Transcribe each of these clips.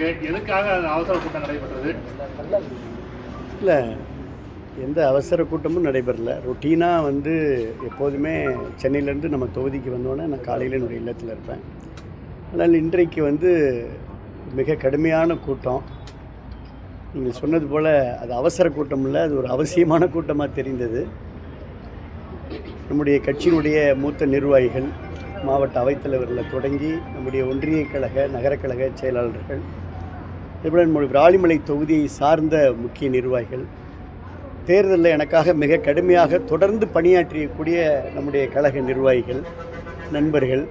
இருக்கு, எதுக்காக அவசர கூட்டம் நடைபெற்றது? இல்லை, எந்த அவசர கூட்டமும் நடைபெறல. ரொட்டீனாக எப்போதுமே சென்னையிலேருந்து நம்ம தொகுதிக்கு வந்தோடனே நான் காலையில் என்னுடைய இல்லத்தில் இருப்பேன். ஆனால் இன்றைக்கு மிக கடுமையான கூட்டம். நீங்கள் சொன்னது போல் அது அவசர கூட்டம் இல்லை, அது ஒரு அவசியமான கூட்டமாக தெரிந்தது. நம்முடைய கட்சியினுடைய மூத்த நிர்வாகிகள், மாவட்ட அவைத்தலைவர்களில் தொடங்கி நம்முடைய ஒன்றிய கழக நகரக்கழக செயலாளர்கள், இதுபோல் நம்முடைய விராலிமலை தொகுதியை சார்ந்த முக்கிய நிர்வாகிகள், தேர்தலில் எனக்காக மிக கடுமையாக தொடர்ந்து பணியாற்றியக்கூடிய நம்முடைய கழக நிர்வாகிகள், நண்பர்கள்,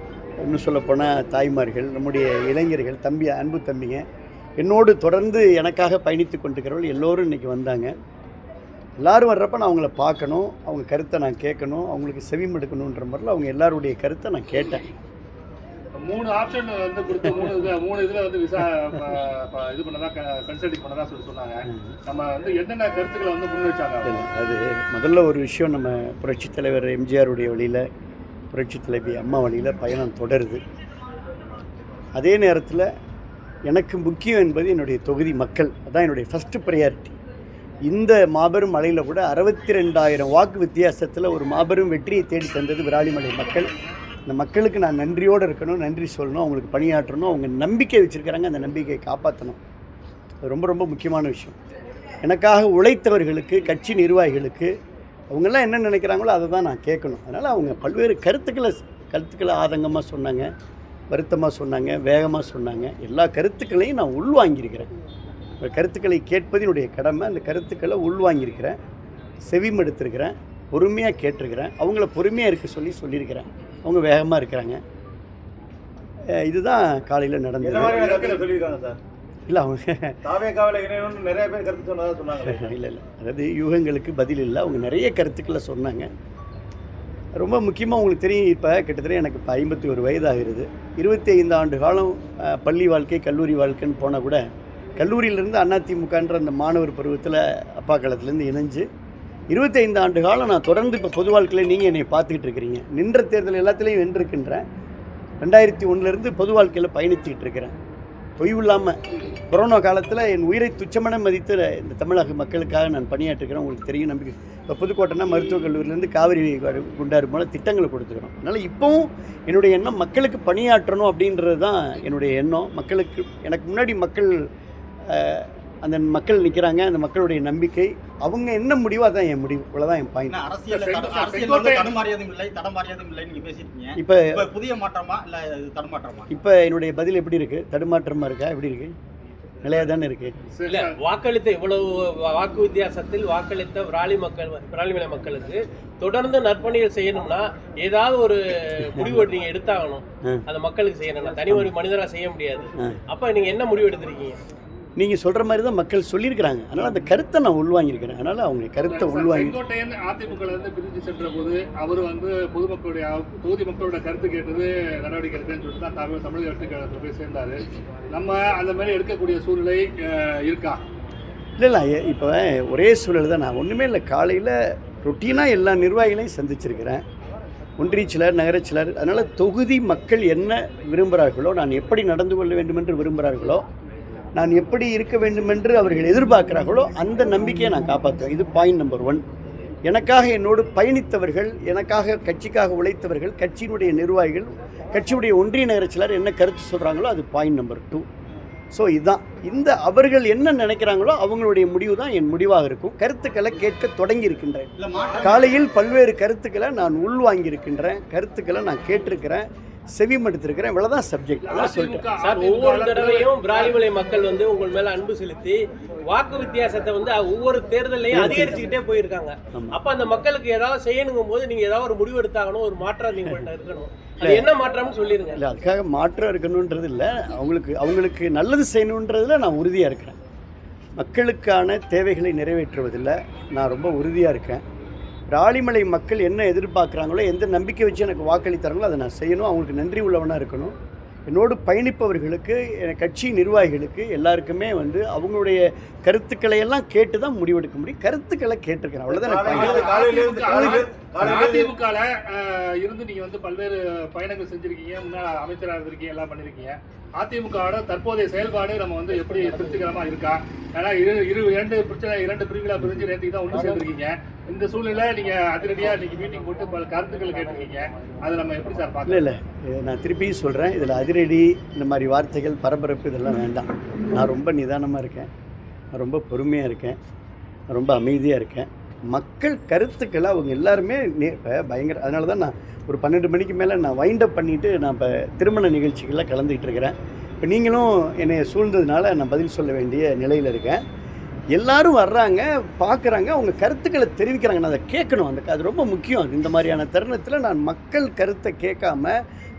இன்னும் சொல்லப்போனால் தாய்மார்கள், நம்முடைய இளைஞர்கள், அன்பு தம்பிங்க, என்னோடு தொடர்ந்து எனக்காக பயணித்து கொண்டிருக்கிறவர்கள் எல்லோரும் இன்றைக்கி வந்தாங்க. எல்லோரும் வர்றப்ப நான் அவங்கள பார்க்கணும், அவங்க கருத்தை நான் கேட்கணும், அவங்களுக்கு செவிமடுக்கணுன்ற முறையில் அவங்க எல்லாருடைய கருத்தை நான் கேட்டேன். 3 ஆப்ஷன் கொடுத்து 3 இதில் விசா இது பண்ணதா கன்சல்டிங் பண்ணதா சொன்னாங்க. நம்ம என்னென்ன கருத்துக்களை முன் வச்சாங்க? அது முதல்ல ஒரு விஷயம், நம்ம புரட்சித் தலைவர் எம்ஜிஆருடைய வழியில், புரட்சித் தலைவி அம்மா வழியில் பயணம் தொடருது. அதே நேரத்தில் எனக்கு முக்கியம் என்பது என்னுடைய தொகுதி மக்கள். அதுதான் என்னுடைய ஃபஸ்ட்டு ப்ரையாரிட்டி. இந்த மாபெரும் மலையில் கூட 62,000 வாக்கு வித்தியாசத்தில் ஒரு மாபெரும் வெற்றியை தேடி தந்தது விராலிமலை மக்கள். இந்த மக்களுக்கு நான் நன்றியோடு இருக்கணும், நன்றி சொல்லணும், அவங்களுக்கு பணியாற்றணும், அவங்க நம்பிக்கை வச்சுருக்கிறாங்க, அந்த நம்பிக்கையை காப்பாற்றணும். அது ரொம்ப ரொம்ப முக்கியமான விஷயம். எனக்காக உழைத்தவர்களுக்கு, கட்சி நிர்வாகிகளுக்கு, அவங்கெல்லாம் என்ன நினைக்கிறாங்களோ அதை தான் நான் கேட்கணும். அதனால் அவங்க பல்வேறு கருத்துக்களை ஆதங்கமாக சொன்னாங்க, வருத்தமாக சொன்னாங்க, வேகமாக சொன்னாங்க. எல்லா கருத்துக்களையும் நான் உள்வாங்கியிருக்கிறேன். கருத்துக்களை கேட்பது என்னுடைய கடமை. அந்த கருத்துக்களை உள்வாங்கியிருக்கிறேன், செவிமடுத்திருக்கிறேன், பொறுமையாக கேட்டிருக்கிறேன், அவங்கள பொறுமையாக இருக்க சொல்லியிருக்கிறேன். அவங்க வேகமாக இருக்கிறாங்க. இதுதான் காலையில் நடந்தது. இல்லை, அவங்க நிறைய பேர் கருத்து சொன்னாங்க. இல்லை, அதாவது யூகங்களுக்கு பதில் இல்லை, அவங்க நிறைய கருத்துக்களை சொன்னாங்க. ரொம்ப முக்கியமாக உங்களுக்கு தெரியும், இப்போ கிட்டத்தட்ட எனக்கு இப்போ 51 வயதாகிறது. 25 ஆண்டு காலம் பள்ளி வாழ்க்கை, கல்லூரி வாழ்க்கைன்னு போனால் கூட, கல்லூரியிலேருந்து அதிமுகன்ற அந்த மாணவர் பருவத்தில் அப்பா காலத்துலேருந்து இணைஞ்சு 25 ஆண்டு காலம் நான் தொடர்ந்து இப்போ பொது வாழ்க்கையில் நீங்கள் என்னை பார்த்துக்கிட்டு இருக்கிறீங்க. நின்ற தேர்தல் எல்லாத்துலேயும் வென்றிருக்கின்றேன். 2001 பொது வாழ்க்கையில் பயணித்துக்கிட்டு இருக்கிறேன். தொய்வு இல்லாமல் கொரோனா காலத்தில் என் உயிரை துச்சமான மதித்து இந்த தமிழக மக்களுக்காக நான் பணியாற்றுக்கிறேன். உங்களுக்கு தெரியும், நம்பிக்கை. இப்போ புதுக்கோட்டைனா மருத்துவக் கல்லூரியிலேருந்து காவிரி குண்டாறு போல திட்டங்களை கொடுத்துக்கிறோம். அதனால் இப்போவும் என்னுடைய எண்ணம் மக்களுக்கு பணியாற்றணும் அப்படின்றது தான் என்னுடைய எண்ணம். மக்களுக்கு, எனக்கு முன்னாடி அந்த மக்கள் நிற்கிறாங்க, அந்த மக்களுடைய நம்பிக்கை, அவங்க என்ன முடிவோ அதான் என் முடிவு. இவ்வளோதான் என் பாயிண்ட். இப்போ புதிய மாற்றமா இல்லை தடுமாற்றமா? இப்போ என்னுடைய பதில் எப்படி இருக்குது? தடுமாற்றமாக இருக்கா? எப்படி இருக்குது? நிலையாக தானே இருக்குது. இல்லை, வாக்களித்த இவ்வளவு வாக்கு வித்தியாசத்தில் வாக்களித்த விராலிமலை மக்களுக்கு தொடர்ந்து நற்பணிகள் செய்யணும்னா ஏதாவது ஒரு முடிவு நீங்கள் எடுத்தாகணும். அந்த மக்களுக்கு செய்யணும்னா தனி ஒரு மனிதராக செய்ய முடியாது. அப்போ நீங்கள் என்ன முடிவு எடுத்திருக்கீங்க? நீங்கள் சொல்கிற மாதிரி தான் மக்கள் சொல்லியிருக்கிறாங்க. அதனால் அந்த கருத்தை நான் உள்வாங்கியிருக்கிறேன். அதனால் அவங்க கருத்தை உள்வாங்கி அதிமுக பிரிஞ்சு சென்ற போது அவர் பொதுமக்களுடைய தொகுதி மக்களோட கருத்து கேட்டது நடவடிக்கை எடுக்கன்னு சொல்லிட்டு தான் தமிழக வெற்றி கழகத்தில் போய் சேர்ந்தார். நம்ம அந்த மாதிரி எடுக்கக்கூடிய சூழ்நிலை இருக்கா? இல்லை, இப்போ ஒரே சூழல் தான். நான் ஒன்றுமே இல்லை, காலையில் ரொட்டீனாக எல்லா நிர்வாகிகளையும் சந்திச்சிருக்கிறேன், ஒன்றிய சிலர், நகர சிலர். அதனால் தொகுதி மக்கள் என்ன விரும்புகிறார்களோ, நான் எப்படி நடந்து கொள்ள வேண்டும் என்று விரும்புகிறார்களோ, நான் எப்படி இருக்க வேண்டுமென்று அவர்கள் எதிர்பார்க்கிறார்களோ அந்த நம்பிக்கையை நான் காப்பாற்றுவேன். இது பாயிண்ட் நம்பர் 1. எனக்காக என்னோடு பயணித்தவர்கள், எனக்காக கட்சிக்காக உழைத்தவர்கள், கட்சியினுடைய நிர்வாகிகள், கட்சியுடைய ஒன்றிய நகர சிலர் என்ன கருத்து சொல்கிறாங்களோ அது பாயிண்ட் நம்பர் 2. ஸோ இதுதான், அவர்கள் என்ன நினைக்கிறாங்களோ அவங்களுடைய முடிவு தான் என் முடிவாக இருக்கும். கருத்துக்களை கேட்க தொடங்கி இருக்கின்றேன். காலையில் பல்வேறு கருத்துக்களை நான் உள்வாங்கியிருக்கின்றேன், கருத்துக்களை நான் கேட்டிருக்கிறேன், செவிமடுத்திருக்கிறேன். இவ்வளவுதான் சப்ஜெக்ட். அதான் சொல்லிட்டேன் சார். ஒவ்வொரு தடவையும் விராலிமலை மக்கள் உங்கள் மேல அன்பு செலுத்தி வாக்கு வித்தியாசத்தை ஒவ்வொரு தேர்தலையும் அதிகரிச்சுக்கிட்டே போயிருக்காங்க. அப்ப அந்த மக்களுக்கு ஏதாவது செய்யணுங்கும் போது நீங்க ஏதாவது ஒரு முடிவு எடுத்தாகணும், ஒரு மாற்றம் நீங்க இருக்கணும். அது என்ன மாற்றம்னு சொல்லிருங்க. இல்லை, அதுக்காக மாற்றம் இருக்கணுன்றது இல்லை, அவங்களுக்கு நல்லது செய்யணுன்றதுல நான் உறுதியாக இருக்கிறேன். மக்களுக்கான தேவைகளை நிறைவேற்றுவதில் நான் ரொம்ப உறுதியாக இருக்கேன். விராலிமலை மக்கள் என்ன எதிர்பார்க்குறாங்களோ, எந்த நம்பிக்கை வச்சு எனக்கு வாக்களித்தாங்களோ அதை நான் செய்யணும். அவங்களுக்கு நன்றி உள்ளவனாக இருக்கணும். என்னோடு பயணிப்பவர்களுக்கு, கட்சி நிர்வாகிகளுக்கு எல்லாருக்குமே அவங்களுடைய கருத்துக்களை எல்லாம் கேட்டு தான் முடிவெடுக்க முடியும். கருத்துக்களை கேட்டிருக்கிறேன், அவ்வளோதான். அதிமுகல இருந்து நீங்க வந்து பல்வேறு பயணங்கள் செஞ்சிருக்கீங்க, முன்னாள் அமைச்சராக இருந்திருக்கீங்க, எல்லாம் பண்ணிருக்கீங்க. அதிமுகவோட தற்போதைய செயல்பாடு நம்ம வந்து எப்படி திருப்திகரமா இருக்கா? ஏன்னா இரண்டு பிரிவுகளா பிரிஞ்சு நேற்றுக்கு தான் ஒன்று சேர்ந்துருக்கீங்க. இந்த சூழ்நிலை நீங்க அதிரடியா இன்னைக்கு மீட்டிங் போட்டு பல கருத்துக்கள் கேட்டிருக்கீங்க. அதை நம்ம எப்படி சார் பார்க்கலாம்? இல்லை நான் திருப்பியும் சொல்கிறேன், இதில் அதிரடி இந்த மாதிரி வார்த்தைகள் பரபரப்பு இதெல்லாம் வேண்டாம். நான் ரொம்ப நிதானமாக இருக்கேன், நான் ரொம்ப பொறுமையாக இருக்கேன், நான் ரொம்ப அமைதியாக இருக்கேன். மக்கள் கருத்துக்களை அவங்க எல்லாருமே இப்போ பயங்கர, அதனால தான் நான் ஒரு 12 மணிக்கு மேலே நான் வைண்ட் அப் பண்ணிவிட்டு நான் இப்போ திருமண நிகழ்ச்சிகளில் கலந்துக்கிட்டு இருக்கிறேன். இப்போ நீங்களும் என்னை சூழ்ந்ததுனால நான் பதில் சொல்ல வேண்டிய நிலையில் இருக்கேன். எல்லாரும் வர்றாங்க, பார்க்குறாங்க, அவங்க கருத்துக்களை தெரிவிக்கிறாங்க. நான் அதை கேட்கணும். அது ரொம்ப முக்கியம். இந்த மாதிரியான தருணத்தில் நான் மக்கள் கருத்தை கேட்காம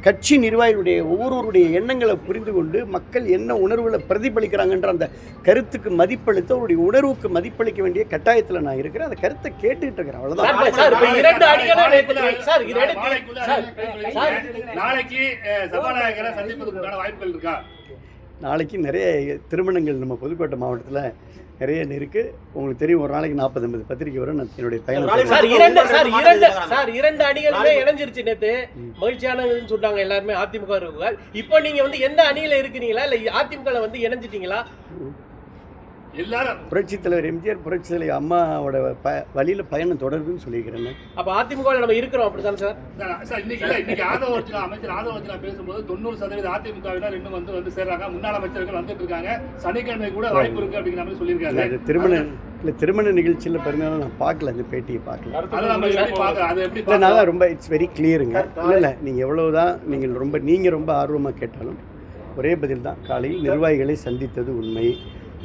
கட்சி நிர்வாகிகளுடைய ஒவ்வொருவருடைய எண்ணங்களை புரிந்து கொண்டு மக்கள் என்ன உணர்வுகளை பிரதிபலிக்கிறாங்கன்ற அந்த கருத்துக்கு மதிப்பளித்து அவருடைய உணர்வுக்கு மதிப்பளிக்க வேண்டிய கட்டாயத்தில் நான் இருக்கிறேன். அந்த கருத்தை கேட்டுக்கிட்டு இருக்கிறேன். அவ்வளோதான். நாளைக்கு சபாநாயகரை சந்திப்பதற்கான வாய்ப்புகள் இருக்கா? நாளைக்கு நிறைய திருமணங்கள் நம்ம புதுக்கோட்டை மாவட்டத்தில் நிறைய இருக்குது. உங்களுக்கு தெரியும், ஒரு நாளைக்கு 40-50 பத்திரிக்கை வரும். நான் என்னுடைய பயணம் இரண்டு அணிகளுமே இணைஞ்சிருச்சு. நேற்று மகிழ்ச்சியானதுன்னு சொன்னாங்க எல்லாருமே அதிமுக இருக்காங்க. இப்போ நீங்க வந்து எந்த அணியில இருக்கிறீங்களா இல்ல அதிமுக வந்து இணைஞ்சிட்டீங்களா? எல்லாரும் புரட்சித் தலைவர் எம்ஜிஆர், புரட்சித் தலைவர் அம்மாவோட வழியில் பயணம் தொடருதுன்னு சொல்லியிருக்கிறேன். அப்போ அதிமுகவில் நம்ம இருக்கிறோம், அப்படித்தான் சார்? சார் இன்னைக்கு ஆதவர்ஜனா அமைச்சர் ஆதவர்ஜனா பேசும்போது 90% அதிமுகவினர் இன்னும் வந்து சேர்றாங்க, முன்னாள் அமைச்சர்கள் வந்துட்டு இருக்காங்க, சனிக்கிழமை கூட வாய்ப்பு இருக்கு அப்படிங்கிற மாதிரி சொல்லியிருக்காங்க. அது திருமண நிகழ்ச்சியில் பெருமையான நான் பார்க்கல, அந்த பேட்டியை பார்க்கல. இல்லை நான் தான் ரொம்ப இட்ஸ் வெரி கிளியருங்க. இல்லை நீங்கள் எவ்வளவுதான் நீங்கள் ரொம்ப ஆர்வமாக கேட்டாலும் ஒரே பதில் தான். காலையில் நிர்வாகிகளை சந்தித்தது உண்மை.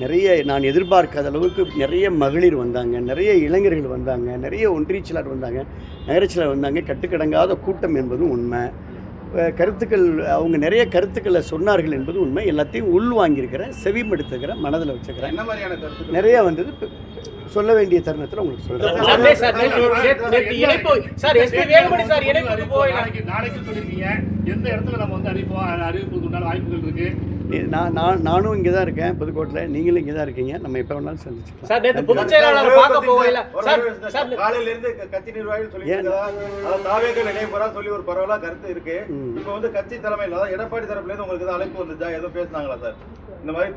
நிறைய நான் எதிர்பார்க்காத அளவுக்கு நிறைய மகளிர் வந்தாங்க, நிறைய இளைஞர்கள் வந்தாங்க, நிறைய ஒன்றியச்சிலர் வந்தாங்க, நகரச்சிலர் வந்தாங்க. கட்டுக்கடங்காத கூட்டம் என்பதும் உண்மை. கருத்துக்கள் அவங்க நிறைய கருத்துக்களை சொன்னார்கள் என்பது உண்மை. எல்லாத்தையும் உள்வாங்கியிருக்கிறேன், செவிமடுத்துக்கிறேன், மனதில் வச்சுக்கிறேன். என்ன மாதிரியான கருத்து நிறைய வந்தது சொல்ல வேண்டிய தருணத்தில் உங்களுக்கு சொல்கிறேன். நாளைக்கு சொல்லியிருக்கீங்க எந்த இடத்துல நம்ம வந்து அறிவிப்புக்கு உண்டான வாய்ப்புகள் இருக்கு? நானும் இங்கே தான் இருக்கேன், புதுக்கோட்டையில். நீங்களும் இங்கே தான் இருக்கீங்க. நம்ம எப்போ வேணாலும் சந்திச்சுக்கலாம். காலையில இருந்து கட்சி நிர்வாகிகள் சொல்லி நினைவுறா சொல்லி ஒரு பரவலா கருத்து இருக்கு. இப்போ வந்து கட்சி தலைமையில் எடப்பாடி தரப்புல இருந்து உங்களுக்கு அழைப்பு வந்துச்சா, எதுவும் பேசினாங்களா சார்? இந்த மாதிரி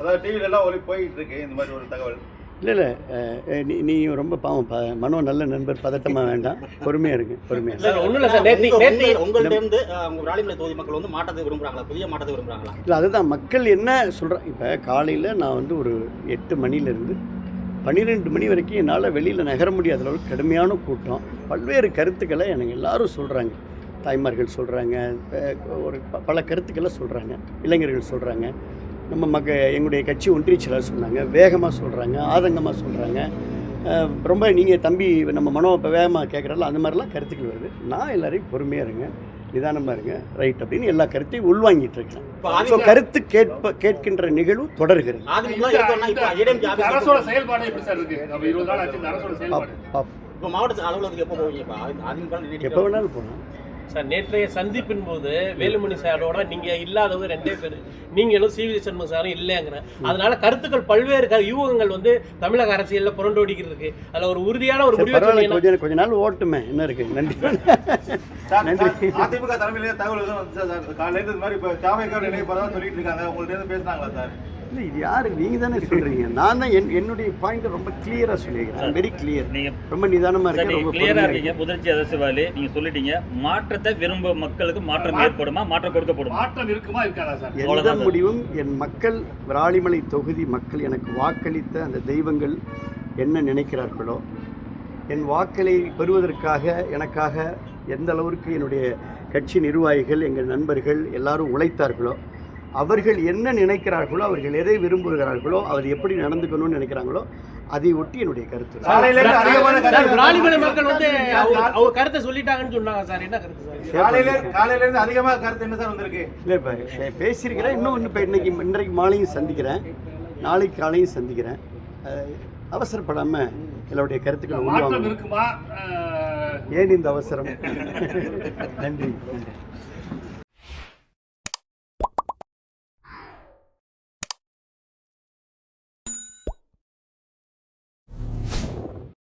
அதாவது டிவில எல்லாம் போயிட்டு இருக்கு இந்த மாதிரி ஒரு தகவல். இல்லை நீ ரொம்ப பாவம், மனோ நல்ல நண்பர், பதட்டமாக வேண்டாம், பொறுமையாக இருக்கு, பொறுமையாக. உங்கள்ட்ட இருந்து ராலிமலை தொகுதி மக்கள் வந்து மாற்றத்தை விரும்புகிறாங்களா, புதிய மாற்றத்தை விரும்புகிறாங்களா? இல்லை அதுதான் மக்கள் என்ன சொல்கிறேன். இப்போ காலையில் நான் வந்து ஒரு 8 மணிலேருந்து 12 மணி வரைக்கும் என்னால் வெளியில் நகர முடியாத அளவுக்கு கடுமையான கூட்டம். பல்வேறு கருத்துக்களை எனக்கு எல்லாரும் சொல்கிறாங்க. தாய்மார்கள் சொல்கிறாங்க, ஒரு பல கருத்துக்களை சொல்கிறாங்க, இளைஞர்கள் சொல்கிறாங்க, நம்ம எங்களுடைய கட்சி ஒன்றியச்சிலர் சொன்னாங்க, வேகமாக சொல்கிறாங்க, ஆதங்கமாக சொல்கிறாங்க. ரொம்ப நீங்கள் தம்பி நம்ம மனோ இப்போ வேகமாக கேட்குறல, அந்த மாதிரிலாம் கருத்துக்கள் வருது. நான் எல்லாரையும் பொறுமையாக இருங்க, நிதானமாக இருங்க, ரைட் அப்படின்னு எல்லா கருத்தையும் உள்வாங்கிட்டு இருக்கேன். ஸோ கருத்து கேட்கின்ற நிகழ்வு தொடர்கிறது. அரசோட செயல்பாடு எப்படி சார் இருக்கு? 20 நாள் ஆச்சு அரசோட செயல்பாடு. மாவட்ட அலுவலகத்துக்கு எப்போ போவீங்க? எப்போ வேணாலும் போகலாம் சார். நேற்றைய சந்திப்பின் போது வேலுமணி சாரோட நீங்க இல்லாதவங்க 2 பேர், நீங்களும் சி.வி. சண்முகம் சாரும் இல்லைங்கிற, அதனால கருத்துக்கள் பல்வேறு யூகங்கள் வந்து தமிழக அரசியல்ல புரண்டோடிக்கிறது இருக்கு. அதுல ஒரு உறுதியான ஒரு முடிவு கொஞ்ச நாள் ஓட்டுமே, என்ன இருக்கு. நன்றி நன்றி. அதிமுக தலைமையில தகவல் காலையில இந்த மாதிரி இப்போ தாவேக்கார் நினைப்பதான் சொல்லிட்டு இருக்காங்க, உங்கள்ட்ட பேசினாங்களா சார்? இல்லை இது யாரு, நீங்கள் தானே சொல்கிறீங்க. நான் தான் என்னுடைய பாயிண்ட்டை ரொம்ப கிளியராக சொல்லியிருக்கேன். Very clear. நீங்கள் ரொம்ப நிதானமாக இருக்கீங்க, ரொம்ப கிளியராக இருக்கீங்க. முதலமைச்சர் அரசியல்வாதி நீங்கள் சொல்லிட்டீங்க, மாற்றத்தை விரும்ப மக்களுக்கு மாற்றம் ஏற்படுமா, மாற்றம் கொடுக்கப்படும், மாற்றம் இருக்குமா இருக்காதா சார்? எந்த முடிவும் என் மக்கள், விராலிமலை தொகுதி மக்கள் எனக்கு வாக்களித்த அந்த தெய்வங்கள் என்ன நினைக்கிறார்களோ, என் வாக்களை பெறுவதற்காக எனக்காக எந்த அளவிற்கு என்னுடைய கட்சி நிர்வாகிகள், எங்கள் நண்பர்கள் எல்லாரும் உழைத்தார்களோ, அவர்கள் என்ன நினைக்கிறார்களோ, அவர்கள் எதை விரும்புகிறார்களோ, அவர் எப்படி நடந்துக்கணும்னு நினைக்கிறாங்களோ, அதை ஒட்டி என்னுடைய கருத்து. மக்கள் வந்து அவங்க கருத்தை சொல்லிட்டாங்கன்னு சொன்னாங்க சார். என்ன கருத்து சார்? காலையில இருந்து அதிகமாக கருத்து என்ன சார் வந்திருக்கு? இல்லை இப்போ பேசியிருக்கிறேன். இன்னும் இப்போ இன்றைக்கு மாலையும் சந்திக்கிறேன், நாளைக்கு காலையும் சந்திக்கிறேன். அவசரப்படாமல் எல்லாருடைய கருத்துக்களை உருவாங்க. இருக்குமா? ஏன் இந்த அவசரம்? நன்றி.